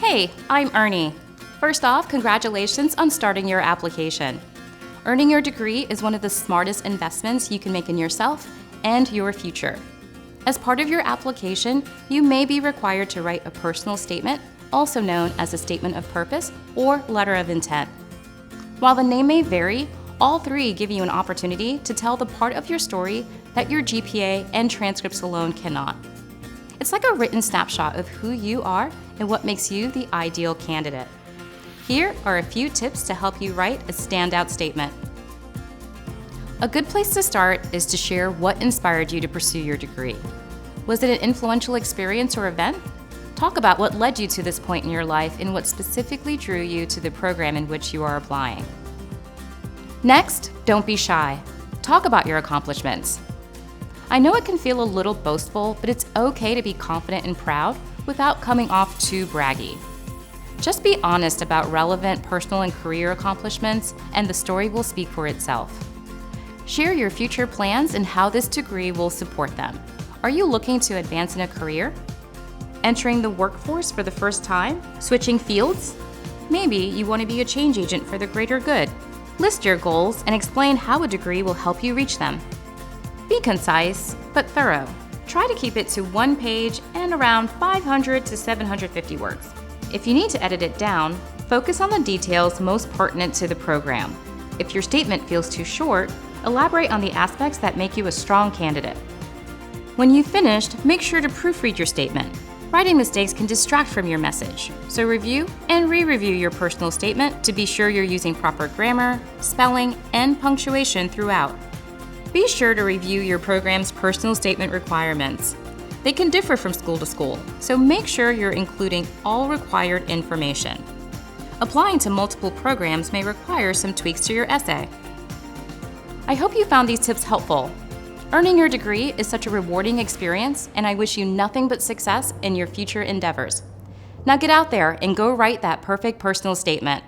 Hey, I'm Ernie. First off, congratulations on starting your application. Earning your degree is one of the smartest investments you can make in yourself and your future. As part of your application, you may be required to write a personal statement, also known as a statement of purpose or letter of intent. While the name may vary, all three give you an opportunity to tell the part of your story that your GPA and transcripts alone cannot. It's like a written snapshot of who you are and what makes you the ideal candidate. Here are a few tips to help you write a standout statement. A good place to start is to share what inspired you to pursue your degree. Was it an influential experience or event? Talk about what led you to this point in your life and what specifically drew you to the program in which you are applying. Next, don't be shy. Talk about your accomplishments. I know it can feel a little boastful, but it's okay to be confident and proud without coming off too braggy. Just be honest about relevant personal and career accomplishments, and the story will speak for itself. Share your future plans and how this degree will support them. Are you looking to advance in a career? Entering the workforce for the first time? Switching fields? Maybe you want to be a change agent for the greater good. List your goals and explain how a degree will help you reach them. Be concise, but thorough. Try to keep it to one page and around 500 to 750 words. If you need to edit it down, focus on the details most pertinent to the program. If your statement feels too short, elaborate on the aspects that make you a strong candidate. When you've finished, make sure to proofread your statement. Writing mistakes can distract from your message, so review and re-review your personal statement to be sure you're using proper grammar, spelling, and punctuation throughout. Be sure to review your program's personal statement requirements. They can differ from school to school, so make sure you're including all required information. Applying to multiple programs may require some tweaks to your essay. I hope you found these tips helpful. Earning your degree is such a rewarding experience, and I wish you nothing but success in your future endeavors. Now get out there and go write that perfect personal statement.